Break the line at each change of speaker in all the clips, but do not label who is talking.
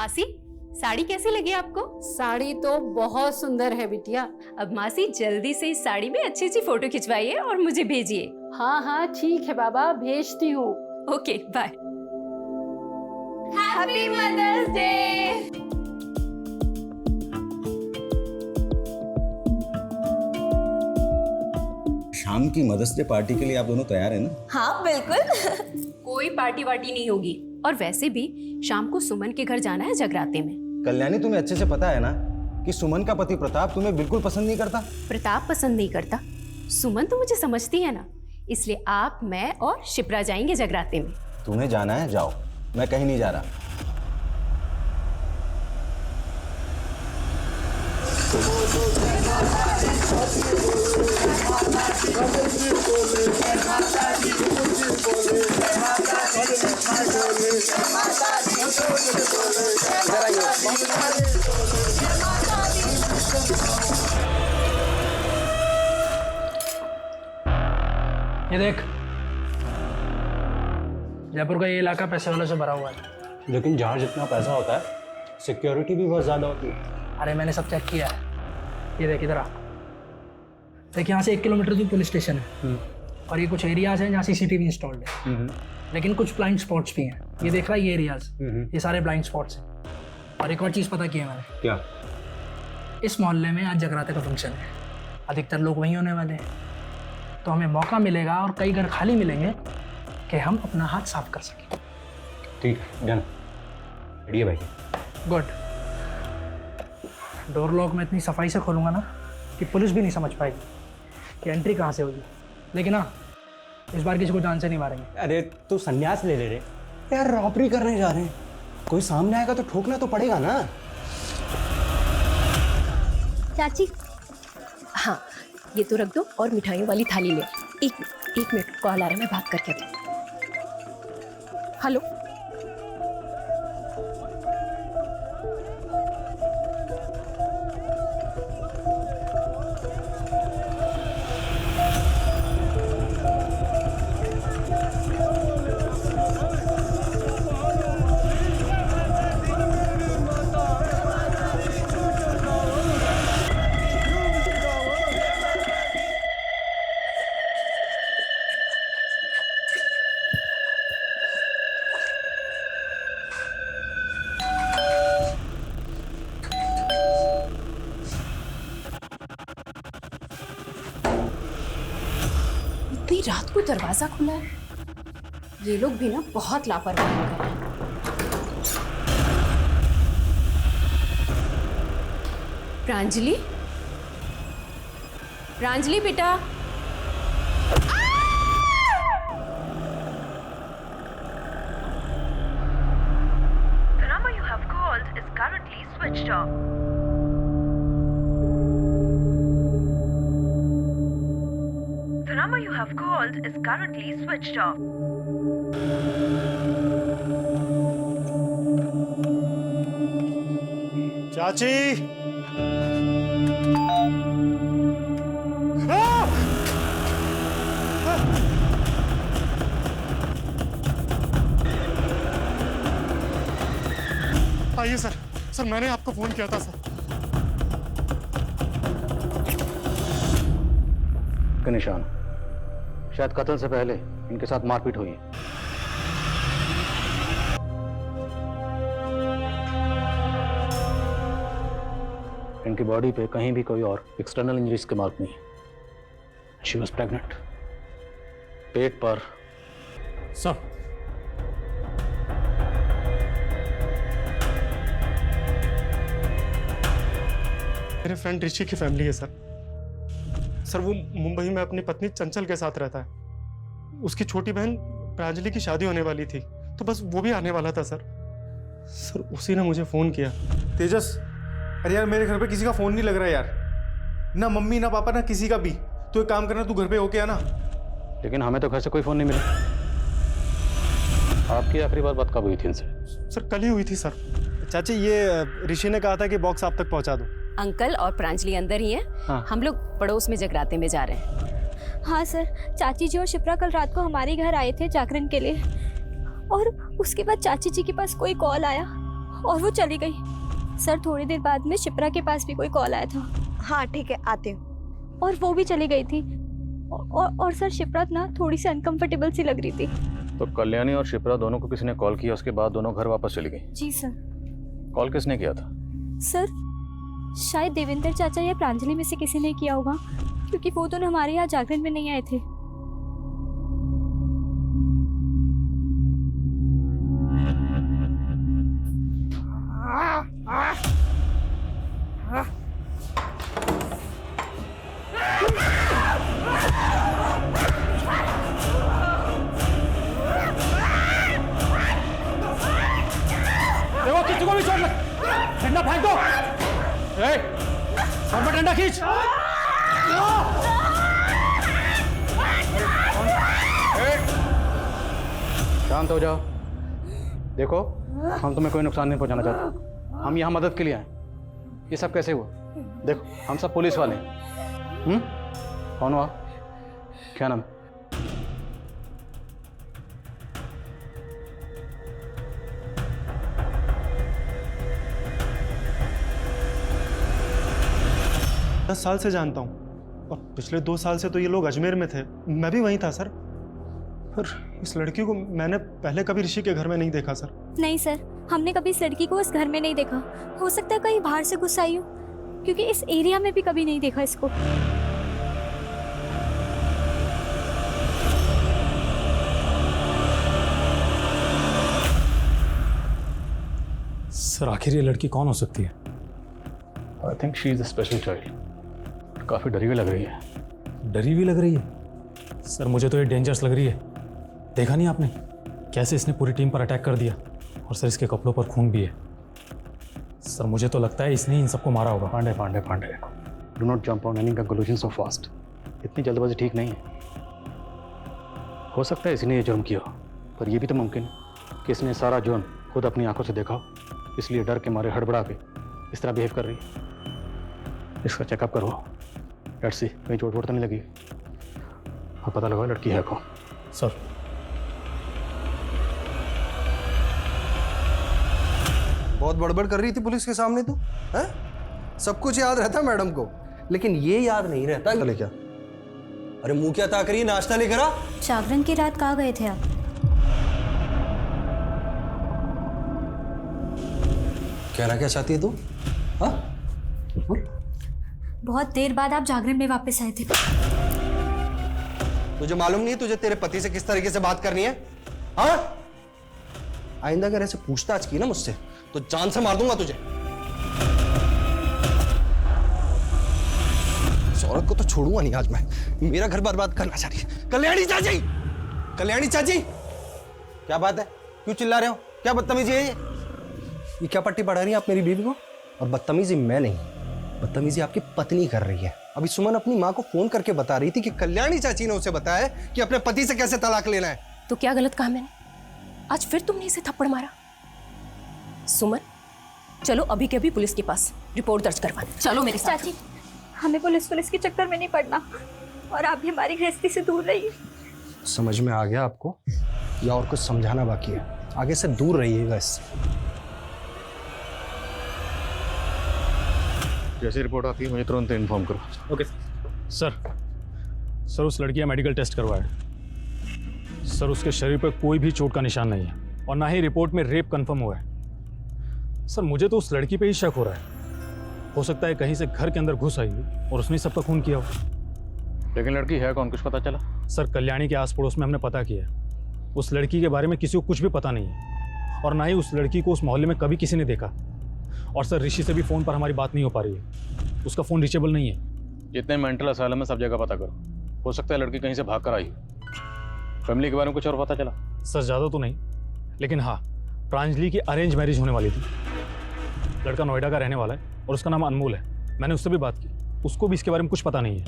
मासी, साड़ी कैसी लगी आपको?
साड़ी तो बहुत सुंदर है बिटिया।
अब मासी जल्दी से इस साड़ी में अच्छी अच्छी फोटो खिंचवाइए और मुझे भेजिए।
हाँ हाँ ठीक है बाबा, भेजती हूँ।
Okay bye.
Happy Mother's Day.
शाम की मदर्स डे पार्टी के लिए आप दोनों तैयार हैं ना?
हाँ बिल्कुल।
कोई पार्टी वार्टी नहीं होगी। और वैसे भी शाम को सुमन के घर जाना है जगराते में।
कल्याणी, तुम्हें अच्छे से पता है ना कि सुमन का पति प्रताप तुम्हें बिल्कुल पसंद नहीं करता।
प्रताप पसंद नहीं करता, सुमन तो मुझे समझती है ना, इसलिए आप, मैं और शिप्रा जाएंगे जगराते में।
तुम्हें जाना है जाओ, मैं कहीं नहीं जा रहा।
ये देख, जयपुर का ये इलाका पैसे वालों से भरा हुआ है।
लेकिन जहाँ जितना पैसा होता है सिक्योरिटी भी बहुत ज़्यादा होती है।
अरे मैंने सब चेक किया है। ये देख इधर आ। देख यहाँ से 1 किलोमीटर दूर पुलिस स्टेशन है और ये कुछ एरियाज हैं जहाँ सीसीटीवी इंस्टॉल्ड है। लेकिन कुछ ब्लाइंड स्पॉट्स भी हैं। ये देख रहा है ये एरियाज, ये सारे ब्लाइंड स्पॉट्स हैं। और एक और चीज़ पता की है मैंने।
क्या?
इस मोहल्ले में आज जगराते का फंक्शन है, अधिकतर लोग वहीं होने वाले हैं, तो हमें मौका मिलेगा और कई घर खाली मिलेंगे कि हम अपना हाथ साफ कर सकें।
ठीक है डन, बढ़िया भाई।
गुड। डोर लॉक में इतनी सफाई से खोलूँगा ना कि पुलिस भी नहीं समझ पाएगी कि एंट्री कहाँ से होगी। लेकिन हाँ, इस बार किसी को जान से नहीं मारेंगे।
अरे तू संन्यास ले ले रे यार, रॉबरी करने जा रहे हैं, कोई सामने आएगा तो ठोकना तो पड़ेगा ना।
चाची, हाँ ये तो रख दो और मिठाइयों वाली थाली ले। एक मिनट कॉल आ रहा है, मैं बात करके आती हूँ। हेलो, इतनी रात को दरवाजा खुला है। ये लोग भी ना बहुत लापरवाही कर रहे हैं। प्रांजलि, प्रांजलि बेटा,
The number you have called is currently switched off. The number you have called is currently switched off.
चाची, आइए सर। सर मैंने आपको फोन किया था सर।
के निशान, शायद कत्ल से पहले इनके साथ मारपीट हुई है। इनकी बॉडी पे कहीं भी कोई और एक्सटर्नल इंजरीज के मार्क नहीं है। She was pregnant. पेट पर
सर मेरे फ्रेंड ऋषि की फैमिली है सर। सर वो मुंबई में अपनी पत्नी चंचल के साथ रहता है। उसकी छोटी बहन प्रांजलि की शादी होने वाली थी, तो बस वो भी आने वाला था सर। सर उसी ने मुझे फोन किया।
तेजस, अरे यार मेरे घर पे किसी का फोन नहीं लग रहा यार, ना मम्मी ना पापा ना किसी का भी। तो एक काम करना, तू घर पे होके आना।
लेकिन हमें तो घर से कोई फोन नहीं मिला। आपकी आखिरी बात कब हुई थी इनसे?
सर कल ही हुई थी सर। चाची ये ऋषि ने कहा था कि बॉक्स आप तक पहुंचा दो।
अंकल और प्रांजलि अंदर ही हैं।
हाँ।
हम लोग पड़ोस में जगराते में जा रहे हैं।
हाँ सर, चाची जी और शिप्रा कल रात को हमारे घर आए थे जागरण के लिए, और उसके बाद चाची जी के पास कोई कॉल आया और वो चली गई। सर थोड़ी देर बाद में शिप्रा के पास भी कोई कॉल आया था।
हाँ ठीक है, आती हूँ।
और वो भी चली गई थी। और सर शिप्रा ना थोड़ी सी अनकंफर्टेबल सी लग रही थी।
तो कल्याणी और शिप्रा दोनों को किसी ने कॉल किया, उसके बाद दोनों घर वापस चली गई?
जी सर।
कॉल किसने किया था?
सर शायद देवेंद्र चाचा या प्रांजलि में से किसी ने किया होगा, क्योंकि वो दोनों हमारे यहाँ जागरण में नहीं आए थे।
देखो किसी को भी चोट लग, डंडा फेंक दो। और मैं डंडा खींच।
शांत हो जाओ। देखो, हम तुम्हें कोई नुकसान नहीं पहुंचाना चाहते, हम यहाँ मदद के लिए आए। ये सब कैसे हुआ? देखो, हम सब पुलिस वाले हैं। कौन हुआ? क्या नाम?
10 साल से जानता हूँ और पिछले 2 साल से तो ये लोग अजमेर में थे, मैं भी वहीं था सर। पर इस लड़की को मैंने पहले कभी ऋषि के घर में नहीं देखा सर।
नहीं सर, हमने कभी इस लड़की को इस घर में नहीं देखा। हो सकता है कहीं बाहर से घुस आई हो, क्योंकि इस एरिया में भी कभी नहीं देखा इसको।
सर आखिर ये लड़की कौन हो सकती है?
I think she is a special child. काफ़ी डरी हुई लग रही है।
डरी हुई लग रही है? सर मुझे तो ये डेंजरस लग रही है। देखा नहीं आपने कैसे इसने पूरी टीम पर अटैक कर दिया, और सर इसके कपड़ों पर खून भी है। सर मुझे तो लगता है इसने इन सबको मारा होगा।
Pandey Pandey Pandey, do not jump on any conclusion so fast. इतनी जल्दबाजी ठीक नहीं है। हो सकता है इसने ये जुर्म किया हो, पर यह भी तो मुमकिन है कि इसने सारा जुर्म खुद अपनी आंखों से देखा हो, इसलिए डर के मारे हड़बड़ा के इस तरह बिहेव कर रही है। इसका चेकअप करो, लेट्स सी कहीं चोट वोट तो नहीं लगी, और पता लगाओ लड़की है कौन।
सर
बहुत बड़बड़ कर रही थी पुलिस के सामने तू, हैं? सब कुछ याद रहता मैडम को, लेकिन ये याद नहीं रहता। चले क्या? अरे मुंह क्या ताक रही है? नाश्ता लेकर आ।
जागरण की रात कहाँ गए थे आप?
कहना क्या चाहती है तू? हाँ?
बहुत देर बाद आप जागरण में वापस आए थे।
तुझे मालूम नहीं है तुझे तेरे पति से किस तरीके से बात करनी है? हाँ? आइंदा अगर ऐसे पूछताछ की ना मुझसे तो जान से मार दूंगा तुझे। इस औरत को तो छोड़ूंगा नहीं आज मैं। मेरा घर बर्बाद करना चाह रही है। कल्याणी चाची, कल्याणी चाची, क्या बात है? क्यों चिल्ला रहे हो? क्या बदतमीजी है ये क्या पट्टी पढ़ा रही है आप मेरी बीवी को? और बदतमीजी मैं नहीं, बदतमीजी आपकी पत्नी कर रही है। अभी सुमन अपनी माँ को फोन करके बता रही थी कि कल्याणी चाची ने उसे बताया कि अपने पति से कैसे तलाक लेना है।
तो क्या गलत कहा मैंने? आज फिर तुमने इसे थप्पड़ मारा? सुमन, चलो अभी के अभी पुलिस के पास रिपोर्ट दर्ज करवाने। चलो मेरे साथ।
चाची, हमें पुलिस के चक्कर में नहीं पड़ना, और आप भी हमारी गृहस्थी से दूर रहिए।
समझ में आ गया आपको, या और कुछ समझाना बाकी है? आगे से दूर रहिएगा इससे।
जैसी रिपोर्ट आती है मुझे तुरंत इन्फॉर्म करो।
Okay sir. सर उस लड़की का मेडिकल टेस्ट करवाया। सर उसके शरीर पर कोई भी चोट का निशान नहीं है, और ना ही रिपोर्ट में रेप कंफर्म हुआ है। सर मुझे तो उस लड़की पे ही शक हो रहा है। हो सकता है कहीं से घर के अंदर घुस आई हो और उसने सबका खून किया हो।
लेकिन लड़की है कौन, कुछ पता चला?
सर कल्याणी के आस पड़ोस में हमने पता किया, उस लड़की के बारे में किसी को कुछ भी पता नहीं है, और ना ही उस लड़की को उस मोहल्ले में कभी किसी ने देखा। और सर ऋषि से भी फ़ोन पर हमारी बात नहीं हो पा रही है, उसका फ़ोन रीचेबल नहीं है।
जितने मेंटल असाइलम में सब जगह पता करो, हो सकता है लड़की कहीं से भाग कर आई हो। फैमिली के बारे में कुछ और पता चला?
सर ज़्यादा तो नहीं, लेकिन हाँ, प्रांजलि की अरेंज मैरिज होने वाली थी। लड़का नोएडा का रहने वाला है और उसका नाम अनमोल है। मैंने उससे भी बात की, उसको भी इसके बारे में कुछ पता नहीं है।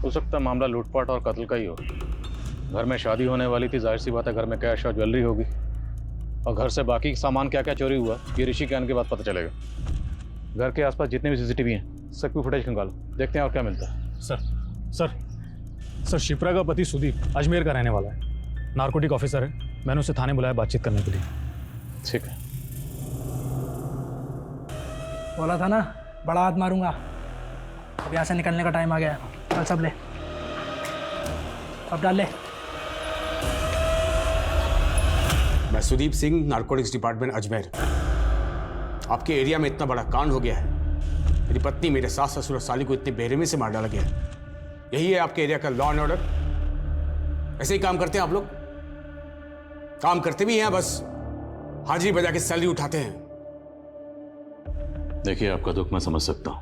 हो सकता है मामला लूटपाट और कत्ल का ही हो। घर में शादी होने वाली थी, जाहिर सी बात है घर में कैश और ज्वेलरी होगी, और घर से बाकी सामान क्या क्या चोरी हुआ ये ऋषि के आने के बाद पता चलेगा। घर के आसपास जितने भी सीसीटीवी हैं सबकी फुटेज खंगालो, देखते हैं और क्या मिलता है।
सर शिप्रा का पति सुदीप अजमेर का रहने वाला है, नारकोटिक ऑफिसर है। मैंने उसे थाने बुलाया बातचीत करने के लिए।
ठीक है।
बोला था ना बड़ा हाथ मारूंगा। अब यहाँ से निकलने का टाइम आ गया। चल सब ले, सब डाल ले।
मैं सुदीप सिंह, नारकोटिक्स डिपार्टमेंट अजमेर। आपके एरिया में इतना बड़ा कांड हो गया है, मेरी पत्नी, मेरे सास, ससुर और साली को इतने बेरहमी से मार डाला गया है। यही है आपके एरिया का लॉ एंड ऑर्डर? ऐसे ही काम करते हैं आप लोग? काम करते भी हैं, बस हाजिरी बजा के सैलरी उठाते हैं।
देखिए, आपका दुख मैं समझ सकता हूँ।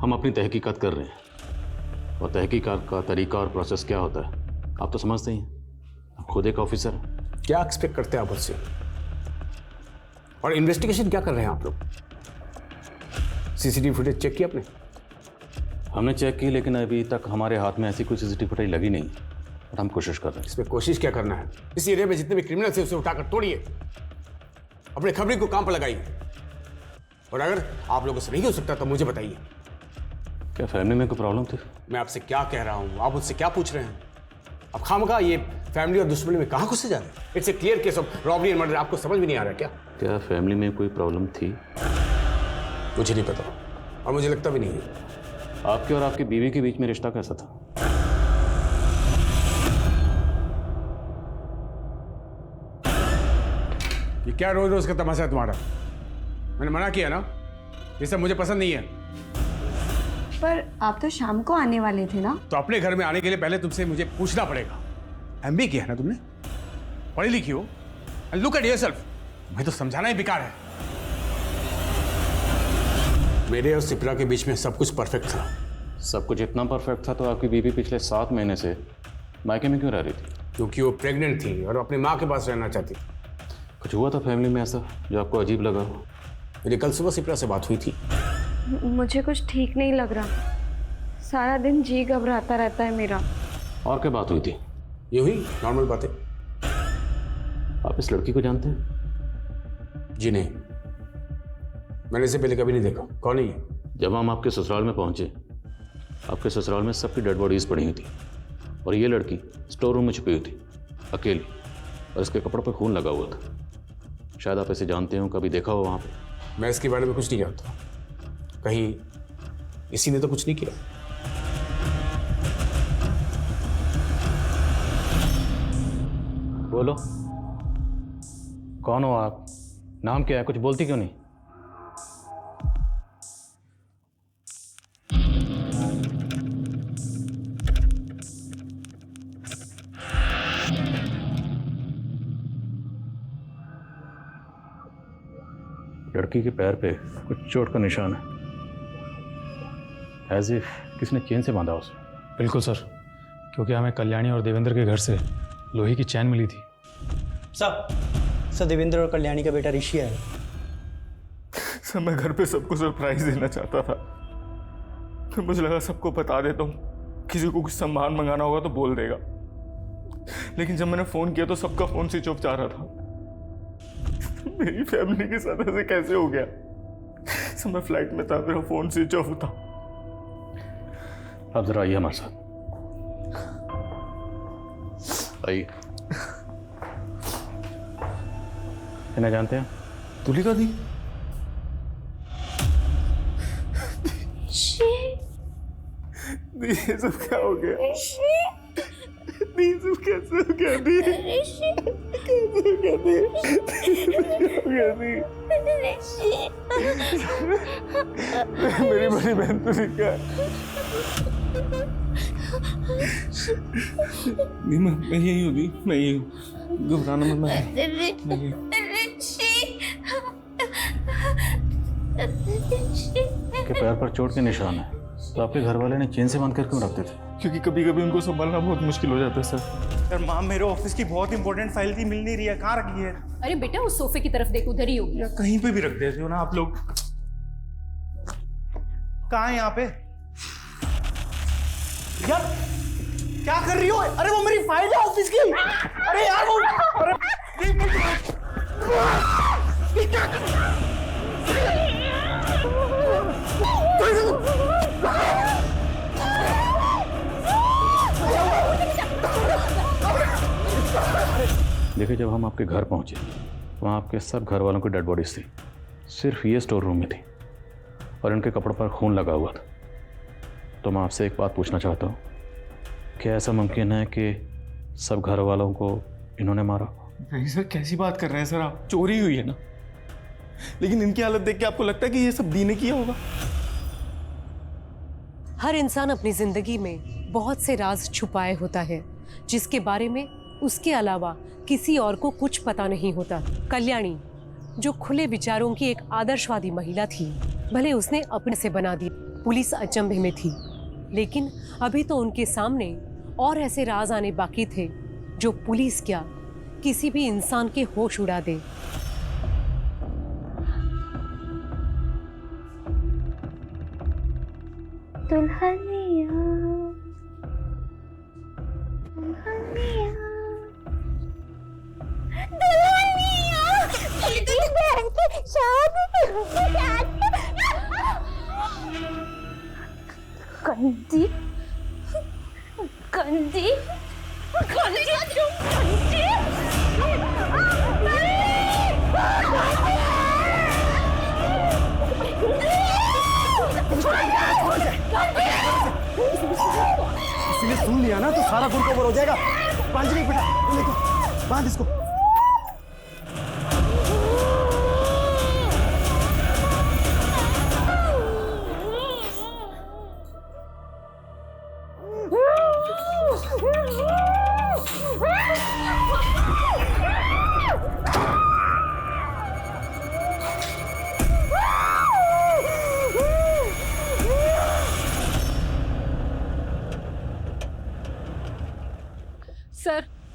हम अपनी तहकीकात कर रहे हैं, और तहकीकात का तरीका और प्रोसेस क्या होता है आप तो समझते ही हैं। आप खुद एक ऑफिसर हैं।
क्या एक्सपेक्ट करते हैं आप मुझसे? और इन्वेस्टिगेशन क्या कर रहे हैं आप लोग? सीसीटीवी फुटेज चेक किया आपने?
हमने चेक की, लेकिन अभी तक हमारे हाथ में ऐसी कोई सीसीटीवी फुटेज लगी नहीं, और हम कोशिश कर रहे हैं।
इसमें कोशिश क्या करना है? इस एरिया में जितने भी क्रिमिनल थे उसे उठाकर तोड़िए, अपने खबरी को काम पर लगाइए, और अगर आप लोगों से नहीं हो सकता तो मुझे बताइए।
क्या फैमिली में कोई प्रॉब्लम थी?
मैं आपसे क्या कह रहा हूँ, आप मुझसे क्या पूछ रहे हैं? अब खामखा ये फैमिली और दुश्मनी में कहाँ घुसे जा रहे हैं? It's a clear case of robbery and murder. आपको समझ भी नहीं आ रहा क्या?
क्या फैमिली में कोई प्रॉब्लम थी?
मुझे नहीं पता, और मुझे लगता भी नहीं है।
आपके और आपकी बीवी के बीच में रिश्ता कैसा था?
ये क्या रोज रोज का तमाशा है तुम्हारा? मैंने मना किया ना, ये सब मुझे पसंद नहीं है।
पर आप तो शाम को आने वाले थे ना?
तो अपने घर में आने के लिए पहले तुमसे मुझे पूछना पड़ेगा। एमबी किया है ना तुमने, पढ़ी लिखी हो, एंड लुक एट योरसेल्फ। मैं तो समझाना ही बेकार है। मेरे और सिप्रा के बीच में सब कुछ परफेक्ट था।
सब कुछ इतना परफेक्ट था तो आपकी बीवी पिछले 7 महीने से मायके में क्यों रह रही थी?
क्योंकि वो प्रेग्नेंट थी और अपनी माँ के पास रहना चाहती।
कुछ हुआ था फैमिली में ऐसा जो आपको अजीब लगा?
मेरी कल सुबह सिप्रा से बात हुई थी।
मुझे कुछ ठीक नहीं लग रहा। सारा दिन जी घबराता रहता है मेरा।
और क्या बात हुई थी?
ये हुई नॉर्मल बातें।
आप इस लड़की को जानते हैं?
जी नहीं, मैंने इसे पहले कभी नहीं देखा। कौन है ये?
जब हम आपके ससुराल में पहुंचे, आपके ससुराल में सबकी डेड बॉडीज पड़ी हुई थी, और ये लड़की स्टोर रूम में छुपी हुई थी अकेली, और इसके कपड़ों पर खून लगा हुआ था। शायद आप इसे जानते हो, कभी देखा हो वहाँ पे?
मैं इसके बारे में कुछ नहीं जानता। कहीं इसी ने तो कुछ नहीं किया।
बोलो, कौन हो आप? नाम क्या है? कुछ बोलती क्यों नहीं? लड़की के पैर पे कुछ चोट का निशान है, एज इफ किसने चेन से बांधा उसे।
बिल्कुल सर, क्योंकि हमें कल्याणी और देवेंद्र के घर से लोहे की चैन मिली थी।
सर देवेंद्र और कल्याणी का बेटा ऋषि है।
सर मैं घर पे सबको सरप्राइज देना चाहता था, फिर मुझे लगा सबको बता देता हूँ, किसी को कुछ सामान मंगाना होगा तो बोल देगा। लेकिन जब मैंने फ़ोन किया तो सबका फ़ोन स्विच ऑफ जा रहा था। मेरी फैमिली के साथ ऐसे कैसे हो गया? सर मैं फ्लाइट में था, मेरा फ़ोन स्विच ऑफ था।
आप जरा आइए हमारे साथ, आइए। इन्हें जानते हैं?
तुलिका दी? ये सब क्या हो गया? ये सब कैसे हो गया? कैसे हो गया? मेरी बड़ी बहन तुलिका। नहीं मैं यही होगी, मैं यही हूँ, घबराना मत।
के पैर पर चोट के निशान है, तो आपके घर वाले ने चेन से बांध कर क्यों रखते थे?
क्योंकि कभी कभी उनको संभालना बहुत मुश्किल हो जाता है सर। यार माँ, मेरे ऑफिस की बहुत इंपॉर्टेंट फाइल थी, मिल नहीं रही है। कहाँ रखी है?
अरे बेटा उस सोफे की तरफ देखो, उधर ही होगी।
या कहीं पे भी रख देते हो ना आप लोग। कहाँ है यहाँ पे? यार क्या कर रही हो? अरे वो मेरी फाइल है ऑफिस की। अरे यार वो, अरे
देखिए, जब हम आपके घर पहुंचे वहाँ आपके सब घर वालों की डेड बॉडीज थी, सिर्फ ये स्टोर रूम में थी। और इनके कपड़ों पर खून लगा हुआ था। तो मैं आपसे एक बात पूछना चाहता हूँ, क्या ऐसा मुमकिन है कि सब घर वालों को इन्होंने मारा?
नहीं सर, कैसी बात कर रहे हैं सर आप? चोरी हुई है ना, लेकिन इनकी हालत देख के आपको लगता है कि ये सब दी ने किया होगा?
हर इंसान अपनी जिंदगी में बहुत से राज छुपाए होता है जिसके बारे में उसके अलावा किसी और को कुछ पता नहीं होता। कल्याणी जो खुले विचारों की एक आदर्शवादी महिला थी, भले उसने अपने से बना दी, पुलिस अचंभे में थी, लेकिन अभी तो उनके सामने और ऐसे राज आने बाकी थे जो पुलिस क्या किसी भी इंसान के होश उड़ा दे।
दुल्हनिया दुल्हनिया दुल्हनिया मेरी बहन की शादी गंदी गंदी गंदी गंदी
इसने सुन लिया ना तो सारा गुड़ कवर हो जाएगा। प्रांजलि बेटा लेके बांध इसको।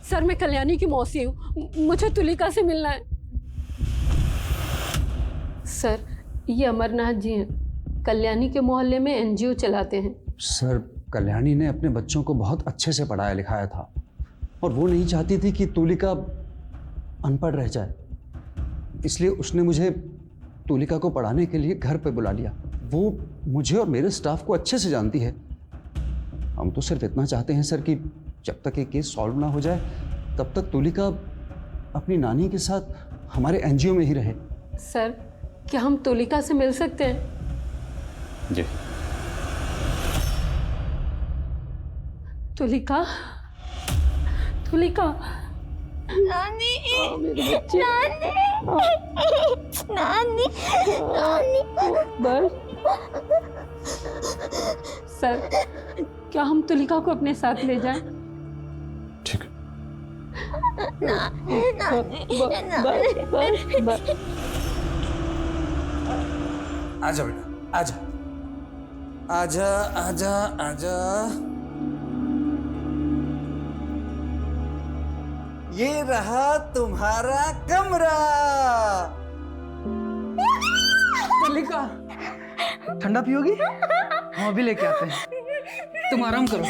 सर मैं कल्याणी की मौसी हूँ, मुझे तुलिका से मिलना है। सर ये अमरनाथ जी हैं, कल्याणी के मोहल्ले में एनजीओ चलाते हैं।
सर कल्याणी ने अपने बच्चों को बहुत अच्छे से पढ़ाया लिखाया था और वो नहीं चाहती थी कि तुलिका अनपढ़ रह जाए, इसलिए उसने मुझे तुलिका को पढ़ाने के लिए घर पे बुला लिया। वो मुझे और मेरे स्टाफ को अच्छे से जानती है। हम तो सिर्फ इतना चाहते हैं सर कि जब तक ये केस सॉल्व ना हो जाए तब तक तुलिका अपनी नानी के साथ हमारे एनजीओ में ही रहे।
सर क्या हम तुलिका से मिल सकते हैं?
जी।
तुलिका तुलिका
नानी
मेरे बच्चे
नानी नानी नानी
बस। सर क्या हम तुलिका को अपने साथ ले जाएं?
ठीक है।
आजा बेटा आजा आजा आजा आजा। ये रहा तुम्हारा कमरा।
तुलिका ठंडा पियोगी? हम अभी लेके आते हैं, तुम आराम करो।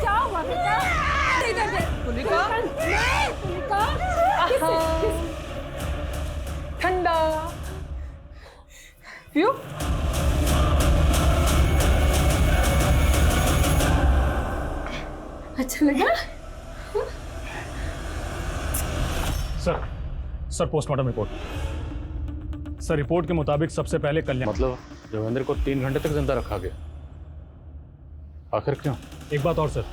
क्या हुआ बेटा? तुलिका ठंडा पियो। अच्छा लगा?
Sir postmortem report. Sir report के मुताबिक सबसे पहले कल्याण।
मतलब देवेंद्र को 3 घंटे तक जिंदा रखा गया, आखिर क्यों?
एक बात और सर,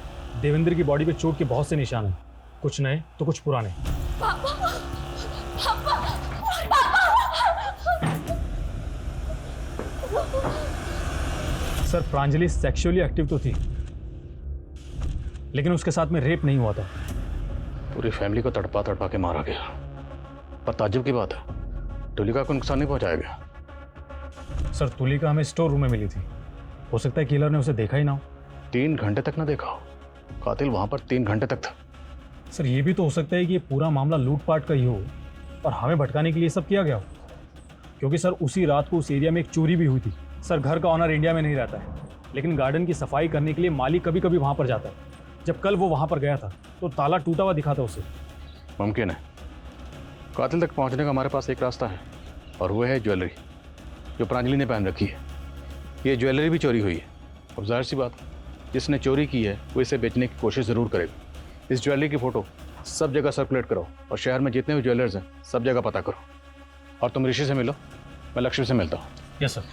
देवेंद्र की बॉडी पे चोट के बहुत से निशान हैं, कुछ नए तो कुछ पुराने। सर प्रांजलि सेक्सुअली एक्टिव तो थी, लेकिन उसके साथ में रेप नहीं हुआ था।
पूरी फैमिली को तड़पा तड़पा के मारा गया। पर ताज्जुब की बात है, तुलिका को नुकसान नहीं पहुंचाया गया।
सर तुलिका हमें स्टोर रूम में मिली थी, हो सकता है किलर ने उसे देखा ही ना हो।
3 घंटे तक ना देखा हो, कातिल वहां पर 3 घंटे तक था।
सर ये भी तो हो सकता है कि ये पूरा मामला लूटपाट का ही हो और हमें भटकाने के लिए सब किया गया हो, क्योंकि सर उसी रात को उस एरिया में एक चोरी भी हुई थी। सर घर का ऑनर इंडिया में नहीं रहता है, लेकिन गार्डन की सफाई करने के लिए माली कभी कभी वहां पर जाता है। जब कल वो वहां पर गया था तो ताला टूटा हुआ दिखा था उसे।
मुमकिन है। कातिल तक पहुंचने का हमारे पास एक रास्ता है और वो है ज्वेलरी जो प्रांजलि ने पहन रखी है। ये ज्वेलरी भी चोरी हुई है और जाहिर सी बात जिसने चोरी की है वो इसे बेचने की कोशिश ज़रूर करेगा। इस ज्वेलरी की फ़ोटो सब जगह सर्कुलेट करो और शहर में जितने भी ज्वेलर्स हैं सब जगह पता करो। और तुम ऋषि से मिलो, मैं लक्ष्मी से मिलता हूँ।
Yes sir.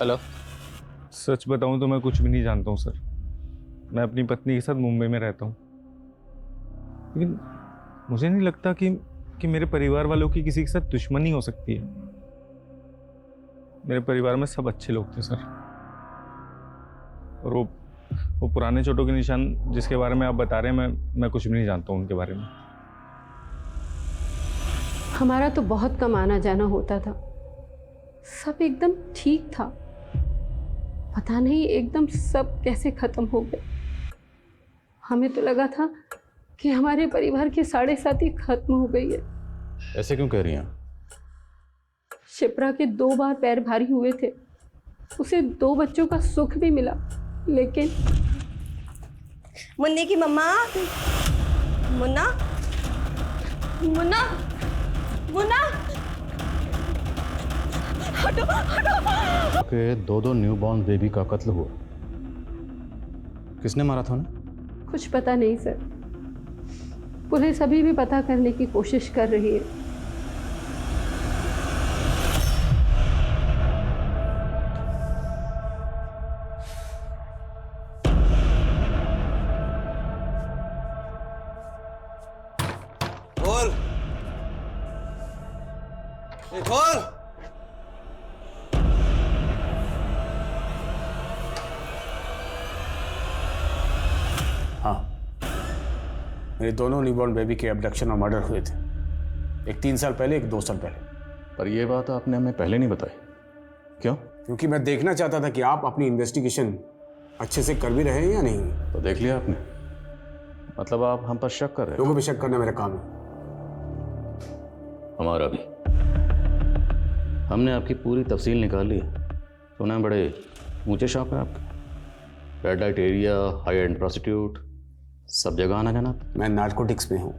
हेलो।
सच बताऊं तो मैं कुछ भी नहीं जानता हूँ सर। मैं अपनी पत्नी के साथ मुंबई में रहता हूँ, लेकिन मुझे नहीं लगता कि मेरे परिवार वालों की किसी के साथ दुश्मनी हो सकती है। मेरे परिवार में सब अच्छे लोग थे सर। और वो पुराने चोटों के निशान जिसके बारे में आप बता रहे हैं, मैं कुछ भी नहीं जानता हूँ उनके बारे में।
हमारा तो बहुत कम आना जाना होता था, सब एकदम ठीक था। पता नहीं एकदम सब कैसे खत्म हो गए। हमें तो लगा था कि हमारे परिवार की 7.5 खत्म हो गई है।
ऐसे क्यों कह रही हैं?
शिप्रा के 2 बार पैर भारी हुए थे, उसे 2 बच्चों का सुख भी मिला, लेकिन
मुन्नी की मम्मा, मुन्ना, मुन्ना, मुन्ना, हटो, हटो।
के 2 न्यूबॉर्न बेबी का कत्ल हुआ। किसने मारा था उन्हें?
कुछ पता नहीं सर। पुलिस अभी भी पता करने की कोशिश कर रही है।
खोल, ये खोल।
हाँ, मेरे दोनों न्यूबॉर्न बेबी के एब्डक्शन और मर्डर हुए थे। एक 3 साल पहले, एक 2 साल पहले।
पर यह बात आपने हमें पहले नहीं बताई। क्यों?
क्योंकि मैं देखना चाहता था कि आप अपनी इन्वेस्टिगेशन अच्छे से कर भी रहे हैं या नहीं।
तो देख लिया आपने? मतलब आप हम पर शक कर रहे हैं?
लोगों पर शक करना मेरा काम है।
हमारा भी। हमने आपकी पूरी तफसील निकाल ली है। सुना है बड़े ऊंचे शौक है आपके। Red light area, high and prostitute, सब जगह आना जाना।
मैं नार्कोटिक्स में हूँ।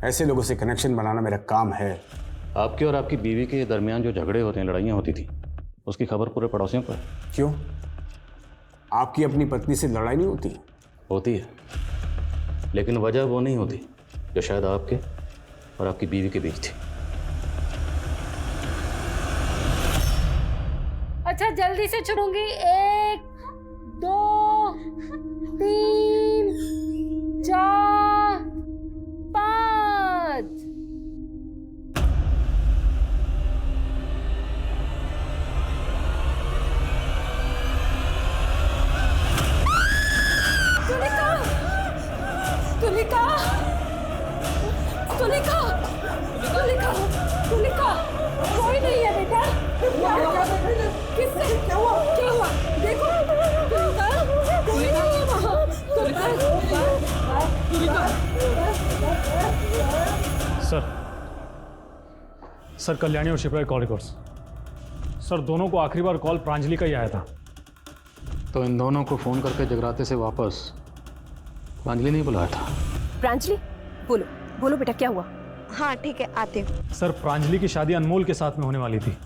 ऐसे लोगों से कनेक्शन बनाना मेरा काम है।
आपके और आपकी बीवी के दरमियान जो झगड़े होते हैं, लड़ाइयाँ होती थी, उसकी खबर पूरे पड़ोसियों को है।
क्यों? आपकी अपनी पत्नी से लड़ाई नहीं होती?
होती है, लेकिन वजह वो नहीं होती जो शायद आपके और आपकी बीवी के बीच थी।
अच्छा, जल्दी से चुनूंगी। 1, 2, 3, 4, 5। तुलिका, तुलिका, तुलिका, तुलिका, तुलिका, कोई नहीं है बेटा। किससे? क्या हुआ? क्या हुआ? देखो, तुलिका, कोई नहीं है वहाँ। तुलिका,
सर कल्याणी और शिप्रा के कॉल रिकॉर्ड्स। सर दोनों को आखिरी बार कॉल प्रांजलि का ही आया था।
तो इन दोनों को फ़ोन करके जगराते से वापस प्रांजलि नहीं बुलाया था?
प्रांजलि, बोलो बोलो बेटा, क्या हुआ?
हाँ ठीक है, आते हूँ।
सर प्रांजलि की शादी अनमोल के साथ में होने वाली थी,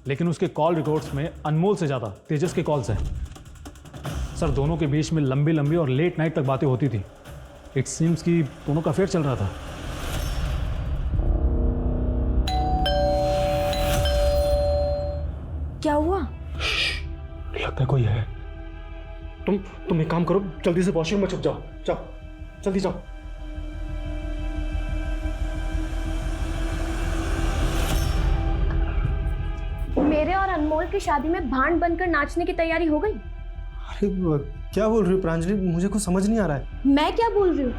लेकिन उसके कॉल रिकॉर्ड्स में अनमोल से ज़्यादा तेजस के कॉल्स हैं। सर दोनों के बीच में लंबी लंबी और लेट नाइट तक बातें होती थी। इट सीम्स कि दोनों का अफेयर चल रहा था।
क्या हुआ?
लगता है कोई है। तुम एक काम करो, जल्दी से वॉशरूम में छुप जाओ। जाओ, जल्दी जाओ।
मेरे और अनमोल की शादी में भांड बनकर नाचने की तैयारी हो गई?
अरे क्या बोल रही हो प्रांजलि? मुझे कुछ समझ नहीं आ रहा है।
मैं क्या बोल रही हूँ?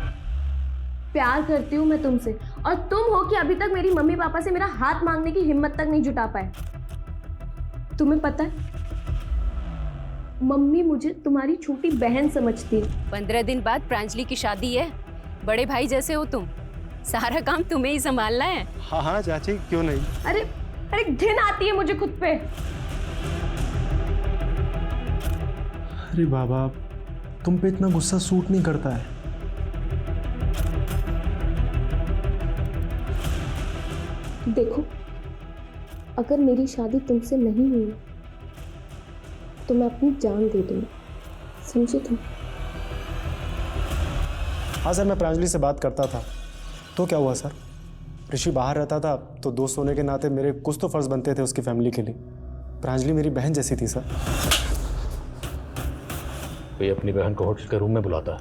प्यार करती हूँ मैं तुमसे, और तुम हो कि अभी तक मेरी मम्मी पापा से मेरा हाथ मांगने की हिम्मत तक नहीं जुटा पाए। तुम्हें पता है, मम्मी मुझे तुम्हारी छोटी बहन समझती है।
15 दिन बाद प्रांजलि की शादी है, बड़े भाई जैसे हो तुम, सारा काम तुम्हें ही संभालना है।
हाँ हाँ चाची, क्यों नहीं।
अरे अरे घिन आती है मुझे खुद पे।
अरे बाबा, तुम पे इतना गुस्सा सूट नहीं करता है।
देखो, अगर मेरी शादी तुमसे नहीं हुई तो मैं अपनी जान दे दूंगी, समझे तुम?
हाँ सर, मैं प्रांजलि से बात करता था। तो क्या हुआ सर? ऋषि बाहर रहता था तो दोस्त होने के नाते मेरे कुछ तो फर्ज बनते थे उसकी फैमिली के लिए। प्रांजलि मेरी बहन जैसी थी सर।
कोई अपनी बहन को होटल के रूम में बुलाता है।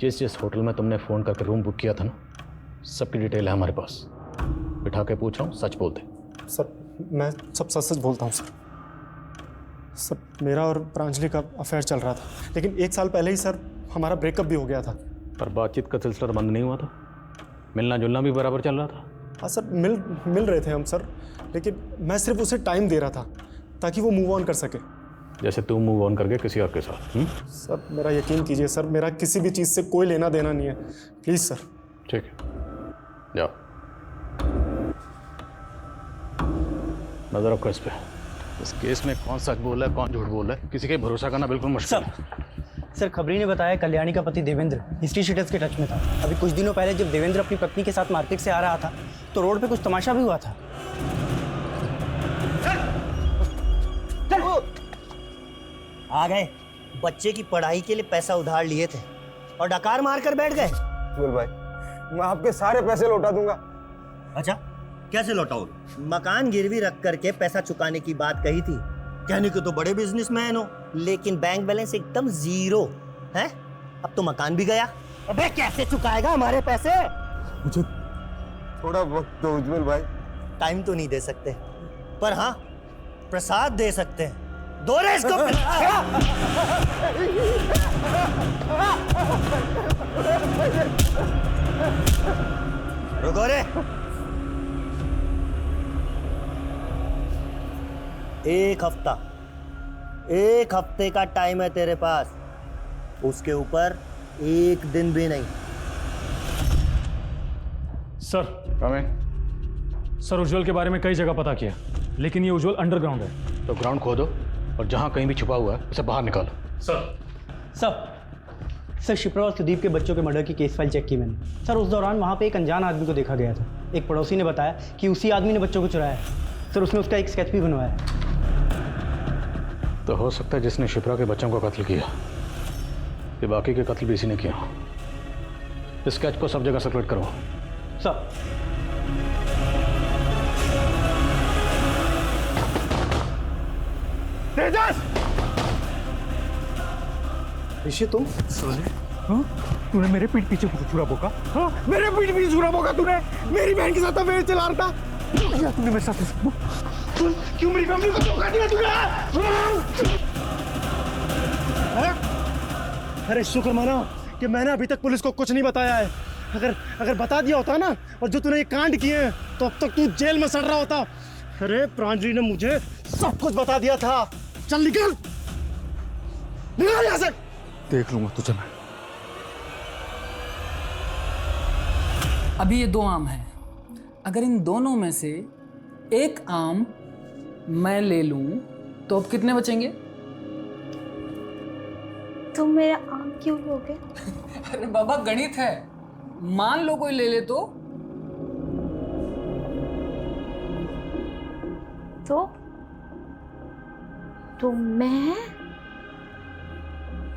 जिस जिस होटल में तुमने फ़ोन करके रूम बुक किया था ना, सबकी डिटेल है हमारे पास। बिठा के पूछ रहा हूँ, सच बोल दे।
सर मैं सब सच सच बोलता हूँ सर। सर मेरा और प्रांजलि का अफेयर चल रहा था, लेकिन 1 साल पहले ही सर हमारा ब्रेकअप भी हो गया था।
पर बातचीत का सिलसिला बंद नहीं हुआ था, मिलना जुलना भी बराबर चल रहा था।
हाँ सर, मिल रहे थे हम सर, लेकिन मैं सिर्फ उसे टाइम दे रहा था ताकि वो मूव ऑन कर सके।
जैसे तुम मूव ऑन करके किसी और के साथ।
सर मेरा यकीन कीजिए सर, मेरा किसी भी चीज़ से कोई लेना देना नहीं है, प्लीज़ सर।
ठीक है, जाओ, नजर रखो इस पे। इस केस में कौन सच बोल रहा है कौन झूठ बोल रहा है, किसी के भरोसा करना बिल्कुल मुश्किल है।
सर खबरी ने बताया कल्याणी का पति देवेंद्र हिस्ट्री शीटर्स के टच में था। अभी कुछ दिनों पहले जब देवेंद्र अपनी पत्नी के साथ मार्केट से आ रहा था तो रोड पे कुछ तमाशा भी हुआ था।
आ गए, बच्चे की पढ़ाई के लिए पैसा उधार लिए थे और डकार मार कर बैठ गए।
उज्जवल भाई, मैं आपके सारे पैसे लौटा दूंगा।
अच्छा, कैसे लौटाओ? मकान गिरवी रख करके पैसा चुकाने की बात कही थी। कहने को तो बड़े बिजनेसमैन हो, लेकिन बैंक बैलेंस एकदम जीरो है। अब तो मकान भी गया। अबे कैसे चुकाएगा हमारे पैसे?
मुझे थोड़ा वक्त दो उज्जवल भाई।
टाइम तो नहीं दे सकते, पर हाँ प्रसाद दे सकते हैं। दो रे इसको। रुको रे। एक हफ्ते का टाइम है तेरे पास, उसके ऊपर 1 दिन भी नहीं।
सर सर, उज्जवल के बारे में कई जगह पता किया, लेकिन ये उज्जवल अंडरग्राउंड है।
तो ग्राउंड खोदो और जहां कहीं भी छुपा हुआ है उसे बाहर निकालो।
सर शिप्रा और सुदीप के बच्चों के मर्डर की केस फाइल चेक की मैंने। सर उस दौरान वहाँ पे एक अनजान आदमी को देखा गया था। एक पड़ोसी ने बताया कि उसी आदमी ने बच्चों को चुराया। सर उसने उसका एक स्केच भी बनवाया।
तो हो सकता है जिसने शिप्रा के बच्चों को कत्ल किया ये बाकी के कत्ल भी इसी ने किया। इस स्केच को सब जगह सर्कुलेट करो।
सर
तेजस! ऋषि तुम?
हाँ? तूने मेरे पीठ पीछे छुरा बोका? हाँ? मेरे पीठ पीछे छुरा बोका तूने? मेरी बहन के साथ अफेयर चला रहा था? या तूने मेरे साथ क्यों मेरी फैमिली को धोखा दिया तूने?
अरे शुक्र माना कि मैंने अभी तक पुलिस को कुछ नहीं बताया है। अगर बता दिया होता ना, और जो तूने ये कांड किए हैं, तो अब तक तू जेल में सड़ रहा होता। अरे प्रांजलि ने मुझे सब कुछ बता दिया था। चल निकल यहाँ से।
देख लूंगा तुझे मैं।
अभी ये 2 आम हैं। अगर इन दोनों में से एक आम मैं ले लूं तो अब कितने बचेंगे?
तुम मेरा आम क्यों लोगे?
अरे बाबा गणित है, मान लो कोई ले ले
तो मैं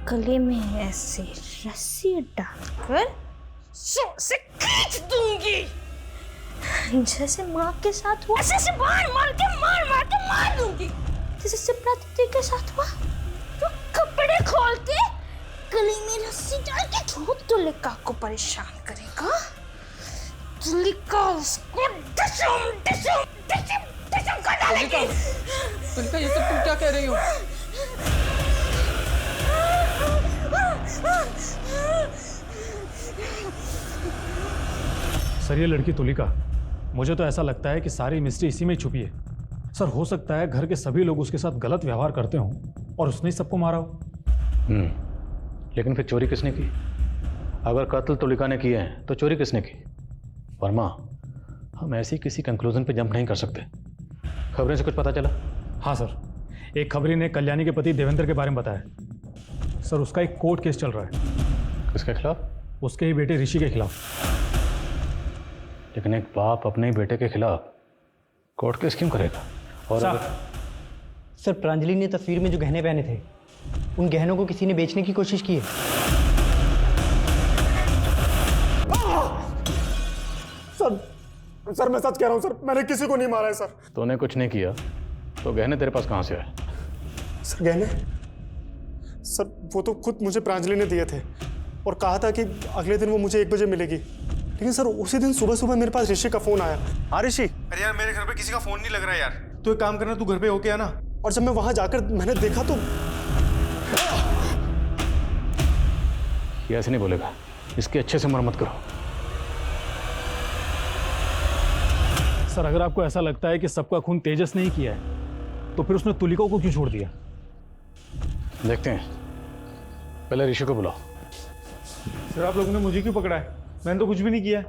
गले में ऐसे रस्सी डालकर जोर से खींच दूंगी, जैसे माँ के साथ हुआ। ऐसे मार के मार दूंगी, जैसे शिप्रा दीदी के साथ हुआ। तो कपड़े खोल के गले में रस्सी डाल के तुलिका को परेशान करेगा। तुलिका उसको डिशम कर डालेगी।
तुलिका, ये सब तुम क्या कह रही हो?
सर ये लड़की तुलिका, मुझे तो ऐसा लगता है कि सारी मिस्ट्री इसी में छुपी है। सर हो सकता है घर के सभी लोग उसके साथ गलत व्यवहार करते हों और उसने ही सबको मारा हो।
लेकिन फिर चोरी किसने की? अगर कत्ल तुलिका ने किए हैं तो चोरी किसने की? वर्मा, हम ऐसी किसी कंक्लूजन पे जंप नहीं कर सकते। खबरें से कुछ पता चला?
हाँ सर, एक खबरी ने कल्याणी के पति देवेंद्र के बारे में बताया। सर उसका एक कोर्ट केस चल रहा है।
किसके खिलाफ?
उसके ही बेटे ऋषि के खिलाफ।
लेकिन एक बाप अपने ही बेटे के खिलाफ कोर्ट केस क्यों करेगा? और
सर प्रांजलि ने तस्वीर में जो गहने पहने थे, उन गहनों को किसी ने बेचने की कोशिश की है।
सर मैं सच कह रहा हूँ सर, मैंने किसी को नहीं मारा है सर।
तूने कुछ नहीं किया तो गहने तेरे पास कहाँ से आए?
सर गहने, सर वो तो खुद मुझे प्रांजलि ने दिए थे और कहा था कि अगले दिन वो मुझे 1 बजे मिलेगी। लेकिन सर उसी दिन सुबह सुबह मेरे पास ऋषि का फोन आया।
हाँ ऋषि,
अरे यार मेरे घर पे किसी का फोन नहीं लग रहा है यार। तू एक काम करना, तू घर पे होके आना।
और जब मैं वहां जाकर मैंने देखा तो
ये ऐसे नहीं बोलेगा, इसकी अच्छे से मरम्मत करो।
सर अगर आपको ऐसा लगता है कि सबका खून तेजस ने ही किया है तो फिर उसने तुलिका को क्यों छोड़ दिया?
देखते हैं, पहले ऋषि को बुलाओ।
सर आप लोगों ने मुझे क्यों पकड़ा है? मैंने तो कुछ भी नहीं किया।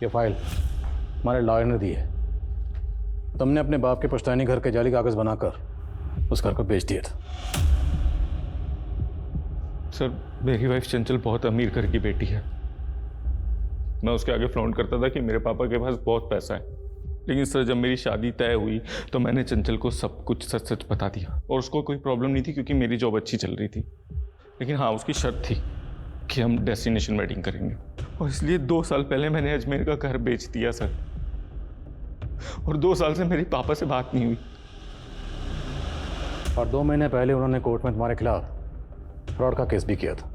ये फाइल हमारे लॉयर ने दी है। तुमने अपने बाप के पुश्तैनी घर के जाली कागज बनाकर उस घर को बेच दिया था।
सर मेरी वाइफ चंचल बहुत अमीर घर की बेटी है। मैं उसके आगे फ्लॉन्ट करता था कि मेरे पापा के पास बहुत पैसा है। लेकिन सर जब मेरी शादी तय हुई तो मैंने चंचल को सब कुछ सच सच बता दिया और उसको कोई प्रॉब्लम नहीं थी क्योंकि मेरी जॉब अच्छी चल रही थी। लेकिन हाँ, उसकी शर्त थी कि हम डेस्टिनेशन वेडिंग करेंगे और इसलिए 2 साल पहले मैंने अजमेर का घर बेच दिया सर। और 2 साल से मेरी पापा से बात नहीं हुई।
और 2 महीने पहले उन्होंने कोर्ट में तुम्हारे खिलाफ फ्रॉड का केस भी किया था।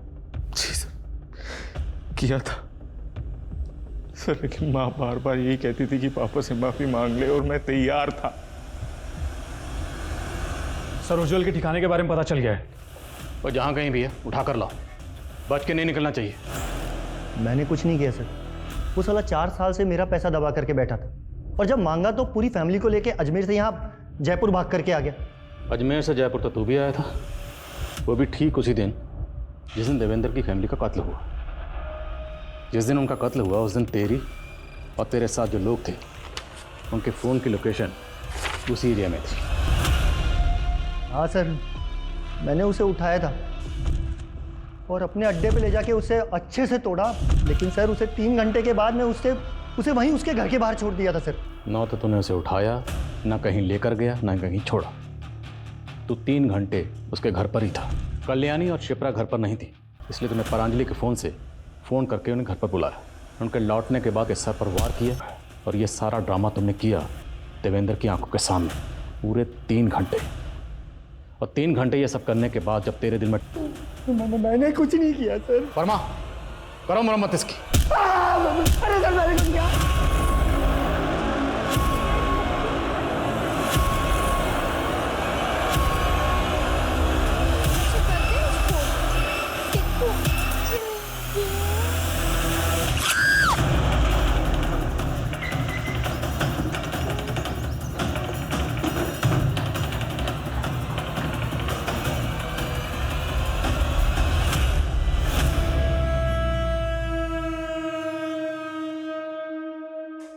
जी सर, किया था सर। लेकिन माँ बार बार यही कहती थी कि पापा से माफी मांग ले और मैं तैयार था।
सर उज्जवल के ठिकाने के बारे में पता चल गया है।
और जहाँ कहीं भी है उठा कर लाओ, बच के नहीं निकलना चाहिए।
मैंने कुछ नहीं किया सर। वो साला 4 साल से मेरा पैसा दबा करके बैठा था और जब मांगा तो पूरी फैमिली को लेके अजमेर से यहाँ जयपुर भाग करके आ गया।
अजमेर से जयपुर तो तू भी आया था, वो भी ठीक उसी दिन जिस दिन देवेंद्र की फैमिली का कत्ल हुआ। जिस दिन उनका कत्ल हुआ उस दिन तेरी और तेरे साथ जो लोग थे उनके फ़ोन की लोकेशन उसी एरिया में थी।
हाँ सर, मैंने उसे उठाया था और अपने अड्डे पे ले जाके उसे अच्छे से तोड़ा। लेकिन सर उसे 3 घंटे के बाद मैं उसे वहीं उसके घर के बाहर छोड़ दिया था सर।
ना तो तूने उसे उठाया, ना कहीं लेकर गया, ना कहीं छोड़ा। तू 3 घंटे उसके घर पर ही था। कल्याणी और शिप्रा घर पर नहीं थी, इसलिए तूने प्रांजलि के फ़ोन करके उन्हें घर पर बुलाया। उनके लौटने के बाद इस सर पर वार किया और ये सारा ड्रामा तुमने किया देवेंद्र की आंखों के सामने पूरे 3 घंटे। और 3 घंटे ये सब करने के बाद जब तेरे दिल में
मैंने कुछ नहीं किया सर।
वर्मा, करो मरम्मत इसकी।
अरे सर मैंने कुछ किया।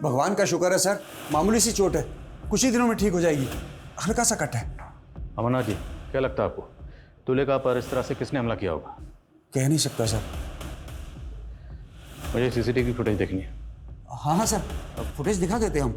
भगवान का शुक्र है सर, मामूली सी चोट है, कुछ ही दिनों में ठीक हो जाएगी। हल्का सा कट है।
अमरनाथ जी, क्या लगता है आपको तुलिका पर इस तरह से किसने हमला किया होगा?
कह नहीं सकता सर।
मुझे सीसीटीवी फुटेज देखनी है।
हाँ हाँ सर, फुटेज दिखा देते हम।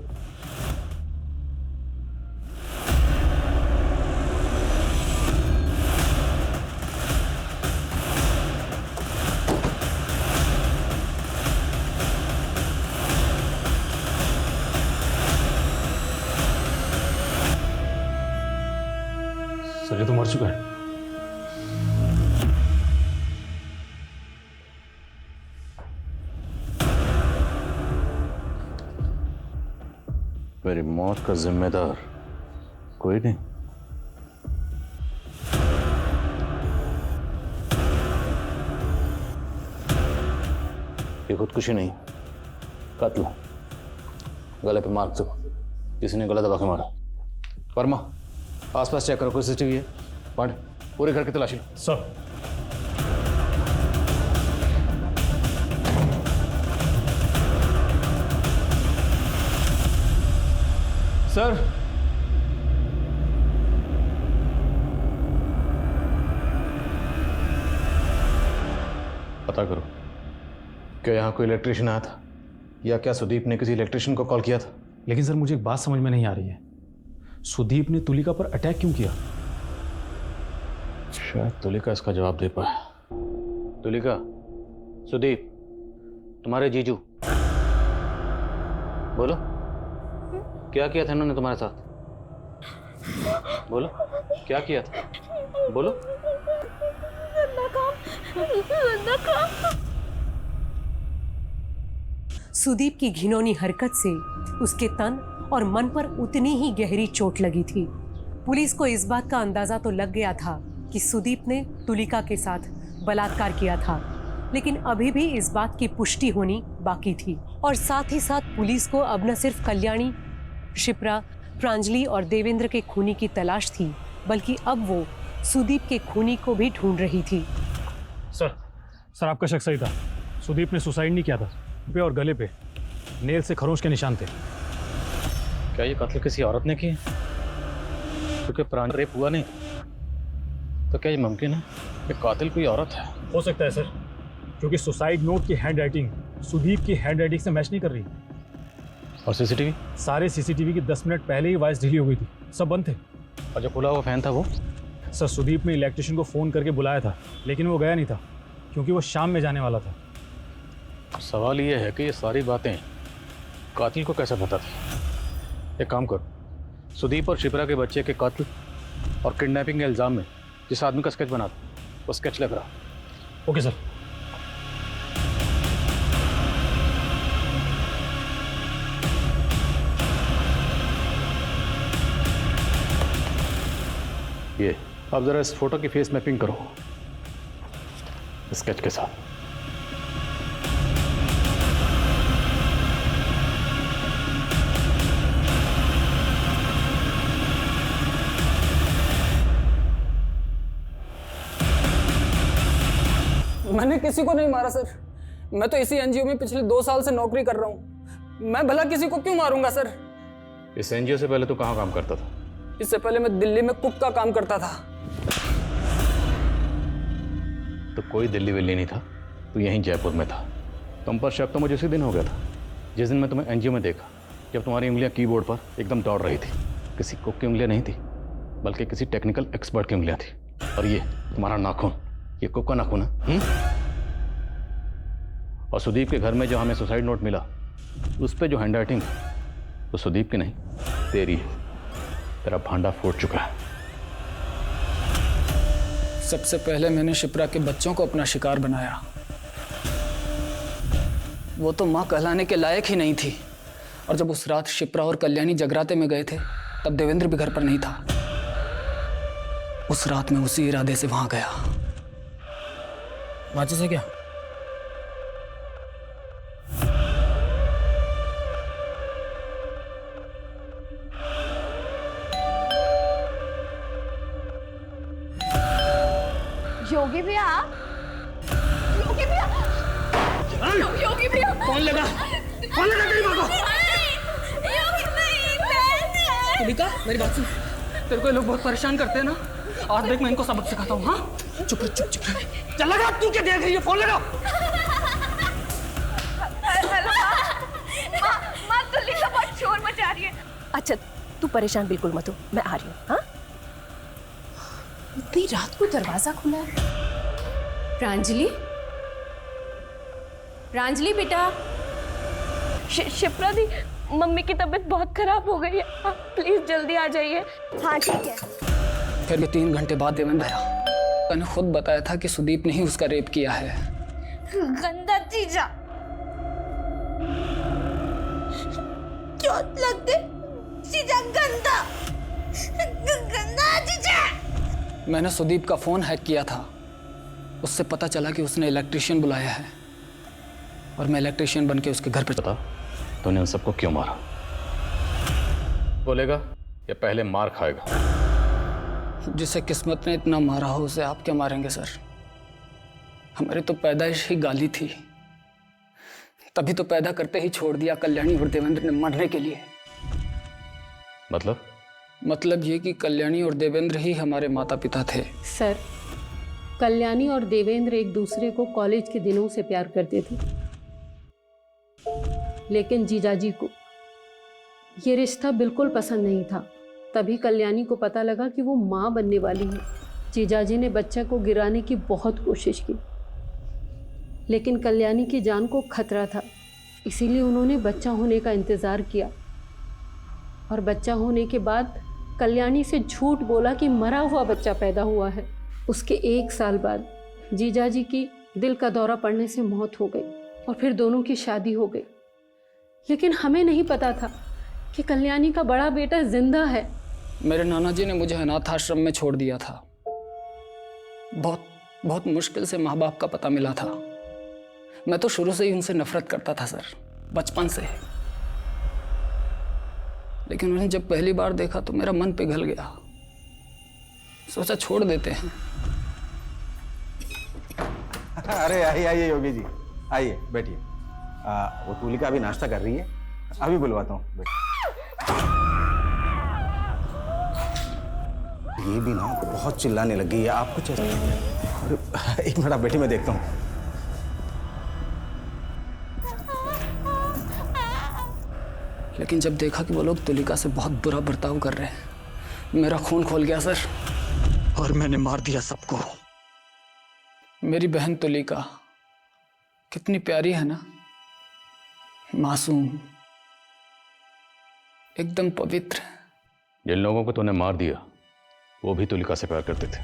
सर ये तो मर चुका है।
मेरी मौत का जिम्मेदार कोई नहीं। ये खुदकुशी नहीं, कत्ल। गले पे मार्क तो किसी ने गला दबा के मारा। वर्मा, आसपास चेक करो, कोई सीसीटीवी है? पांडे, पूरे घर की तलाशी लो।
सर
सर
पता करो क्या यहाँ कोई इलेक्ट्रिशियन आया था या क्या सुदीप ने किसी इलेक्ट्रिशियन को कॉल किया था।
लेकिन सर मुझे एक बात समझ में नहीं आ रही है, सुदीप ने तुलिका पर अटैक क्यों किया?
शायद तुलिका इसका जवाब दे पाए। तुलिका, सुदीप तुम्हारे जीजू, बोलो क्या किया था इन्होंने तुम्हारे साथ? बोलो क्या किया था, बोलो।
सुदीप की घिनौनी हरकत से उसके तन और मन पर उतनी ही गहरी चोट लगी थी। पुलिस को इस बात का अंदाजा तो लग गया था कि सुदीप ने तुलिका के साथ बलात्कार किया था, लेकिन अभी भी इस बात की पुष्टि होनी बाकी थी। और साथ ही साथ पुलिस को अब न सिर्फ कल्याणी, शिप्रा, प्रांजलि और देवेंद्र के खूनी की तलाश थी, बल्कि अब वो सुदीप के खूनी को भी ढूंढ रही थी।
सर आपका शक सही था, सुदीप ने सुसाइड नहीं किया था। पे और गले पे नेल से खरोंच के निशान थे।
क्या ये कत्ल किसी औरत ने किया? क्योंकि प्राण रेप हुआ नहीं, तो क्या ये मुमकिन है कि कातिल कोई औरत है?
हो सकता है सर, क्योंकि सुसाइड नोट की हैंड राइटिंग सुदीप की हैंड राइटिंग से मैच नहीं कर रही।
और सीसीटीवी?
सारे सीसीटीवी की 10 मिनट पहले ही वॉइस डिलीट हो गई थी, सब बंद थे।
और जो खुला हुआ फैन था वो?
सर सुदीप ने इलेक्ट्रिशियन को फ़ोन करके बुलाया था, लेकिन वो गया नहीं था क्योंकि वो शाम में जाने वाला था।
सवाल ये है कि ये सारी बातें कातिल को कैसे पता थी? एक काम करो, सुदीप और शिप्रा के बच्चे के कत्ल और किडनैपिंग के इल्ज़ाम में जिस आदमी का स्केच बना था वो स्केच लग रहा।
Okay sir.
ये अब ज़रा इस फोटो की फेस मैपिंग करो स्केच के साथ।
मैंने किसी को नहीं मारा सर, मैं तो इसी एनजीओ में पिछले 2 साल से नौकरी कर रहा हूँ। मैं भला किसी को क्यों मारूंगा सर?
इस एनजीओ से पहले तू कहाँ काम करता था?
इससे पहले मैं दिल्ली में कुक का काम करता था।
तो कोई दिल्ली विल्ली नहीं था, तू यहीं जयपुर में था। तुम पर शक तो मुझे उसी दिन हो गया था जिस दिन मैं तुम्हें एनजीओ में देखा, जब तुम्हारी उंगलियां कीबोर्ड पर एकदम दौड़ रही थी। किसी कुक की उंगलियां नहीं थी, बल्कि किसी टेक्निकल एक्सपर्ट की उंगलियां थी। और ये तुम्हारा नाखून, ये कुक का नाखून है। और सुदीप के घर में जो हमें सुसाइड नोट मिला, उस पर जो हैंड राइटिंग वो सुदीप की नहीं, तेरी है। तेरा भांडा फूट चुका है।
सबसे पहले मैंने शिप्रा के बच्चों को अपना शिकार बनाया। वो तो माँ कहलाने के लायक ही नहीं थी। और जब उस रात शिप्रा और कल्याणी जगराते में गए थे, तब देवेंद्र भी घर पर नहीं था। उस रात में उसी इरादे से वहां गया। माचिस है क्या?
योगी भैया, योगी भैया, योगी भैया,
कौन लगा? कौन लगा तेरी माँ को?
योगी नहीं,
तुलिका, मेरी बात सुन। तेरे को ये लोग बहुत परेशान करते हैं ना, आज देख मैं इनको सबक सिखाता हूँ। हाँ, चुप रह, चुप चुप रह। चल लगा, तू क्या देख रही है? फोन लगा।
माँ तुलिका बहुत शोर मचा रही है।
अच्छा तू परेशान बिल्कुल मत हो, मैं आ रही हूँ। हाँ,
इतनी रात को दरवाजा खुला है। प्रांजलि, प्रांजलि बेटा।
शिप्रा दी, मम्मी की तबीयत बहुत खराब हो गई है, आप प्लीज जल्दी आ जाइए। हाँ ठीक है।
फिर भी 3 घंटे बाद देवेंद्र आया। मैंने खुद बताया था कि सुदीप ने ही उसका रेप किया है।
गंदा चीजा, चोट लगते चीजा, गंदा गंदा चीजा।
मैंने सुदीप का फोन हैक किया था। उससे पता चला कि उसने इलेक्ट्रिशियन बुलाया है और मैं इलेक्ट्रिशियन बन के उसके घर पे चला।
तूने उन सबको क्यों मारा? बोलेगा या पहले मार खाएगा?
जिसे किस्मत ने इतना मारा हो उसे आप क्या मारेंगे सर? हमारी तो पैदाइश ही गाली थी, तभी तो पैदा करते ही छोड़ दिया कल्याणी और देवेंद्र ने मरने के लिए।
मतलब
ये कि कल्याणी और देवेंद्र ही हमारे माता पिता थे।
सर, कल्याणी और देवेंद्र एक दूसरे को कॉलेज के दिनों से प्यार करते थे, लेकिन जीजाजी को ये रिश्ता बिल्कुल पसंद नहीं था। तभी कल्याणी को पता लगा कि वो माँ बनने वाली है। जीजाजी ने बच्चे को गिराने की बहुत कोशिश की, लेकिन कल्याणी की जान को खतरा था, इसीलिए उन्होंने बच्चा होने का इंतज़ार किया। और बच्चा होने के बाद कल्याणी से झूठ बोला कि मरा हुआ बच्चा पैदा हुआ है। उसके 1 साल बाद जीजाजी की दिल का दौरा पड़ने से मौत हो गई और फिर दोनों की शादी हो गई। लेकिन हमें नहीं पता था कि कल्याणी का बड़ा बेटा जिंदा है।
मेरे नाना जी ने मुझे अनाथ आश्रम में छोड़ दिया था। बहुत मुश्किल से माँ बाप का पता मिला था। मैं तो शुरू से ही उनसे नफरत करता था सर, बचपन से। लेकिन उन्हें जब पहली बार देखा तो मेरा मन पिघल गया। सोचा छोड़ देते हैं।
अरे आइए योगी जी, आइए बैठिए। वो तुलिका अभी नाश्ता कर रही है, अभी बुलवाता हूँ। ये भी ना बहुत चिल्लाने लगी है, आप कुछ एक मिनट आप बैठी, मैं देखता हूँ।
लेकिन जब देखा कि वो लोग तुलिका से बहुत बुरा बर्ताव कर रहे हैं, मेरा खून खोल गया सर, और मैंने मार दिया सबको। मेरी बहन तुलिका कितनी प्यारी है ना, मासूम, एकदम पवित्र।
जिन लोगों को तूने मार दिया वो भी तुलिका से प्यार करते थे,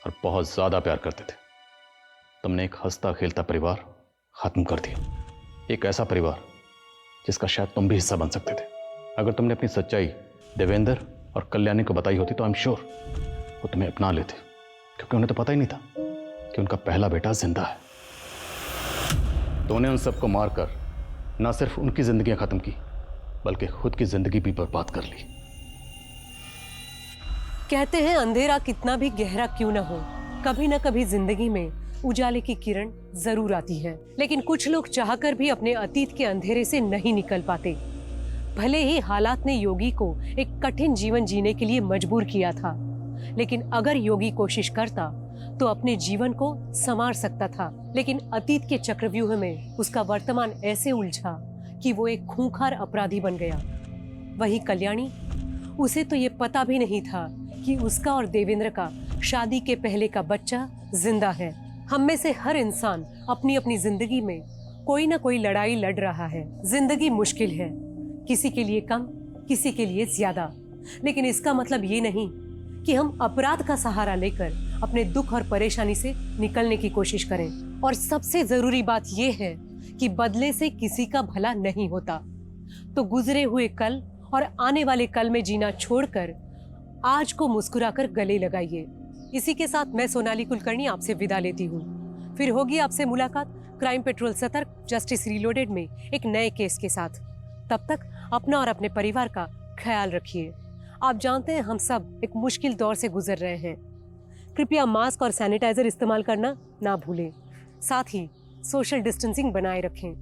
और बहुत ज्यादा प्यार करते थे। तुमने एक हंसता खेलता परिवार खत्म कर दिया, एक ऐसा परिवार जिसका शायद तुम भी हिस्सा बन सकते थे। अगर तुमने अपनी सच्चाई देवेंद्र और कल्याणी को बताई होती तो आई एम श्योर वो तुम्हें अपना लेते, क्योंकि उन्हें तो पता ही नहीं था कि उनका पहला बेटा जिंदा है। तूने उन सबको मारकर ना सिर्फ उनकी जिंदगियां खत्म की, बल्कि खुद की जिंदगी भी बर्बाद कर ली।
कहते हैं अंधेरा कितना भी गहरा क्यों ना हो, कभी ना कभी जिंदगी में उजाले की किरण जरूर आती है। लेकिन कुछ लोग चाहकर भी अपने अतीत के अंधेरे से नहीं निकल पाते। भले ही हालात ने योगी को एक कठिन जीवन जीने के लिए मजबूर किया था, लेकिन अगर योगी कोशिश करता तो अपने जीवन को संवार सकता था। लेकिन अतीत के चक्रव्यूह में उसका वर्तमान ऐसे उलझा कि वो एक खूंखार अपराधी बन गया। वही कल्याणी, उसे तो ये पता भी नहीं था कि उसका और देवेंद्र का शादी के पहले का बच्चा जिंदा है। हम में से हर इंसान अपनी अपनी जिंदगी में कोई ना कोई लड़ाई लड़ रहा है। जिंदगी मुश्किल है, किसी के लिए कम, किसी के लिए ज्यादा, लेकिन इसका मतलब ये नहीं कि हम अपराध का सहारा लेकर अपने दुख और परेशानी से निकलने की कोशिश करें। और सबसे जरूरी बात यह है कि बदले से किसी का भला नहीं होता। तो गुजरे हुए कल और आने वाले कल में जीना छोड़कर आज को मुस्कुराकर गले लगाइए। इसी के साथ मैं सोनाली कुलकर्णी आपसे विदा लेती हूँ। फिर होगी आपसे मुलाकात क्राइम पेट्रोल सतर्क जस्टिस रीलोडेड में एक नए केस के साथ। तब तक अपना और अपने परिवार का ख्याल रखिए। आप जानते हैं हम सब एक मुश्किल दौर से गुजर रहे हैं। कृपया मास्क और सैनिटाइजर इस्तेमाल करना ना भूलें। साथ ही सोशल डिस्टेंसिंग बनाए रखें।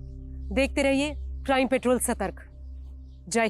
देखते रहिए क्राइम पेट्रोल सतर्क। जय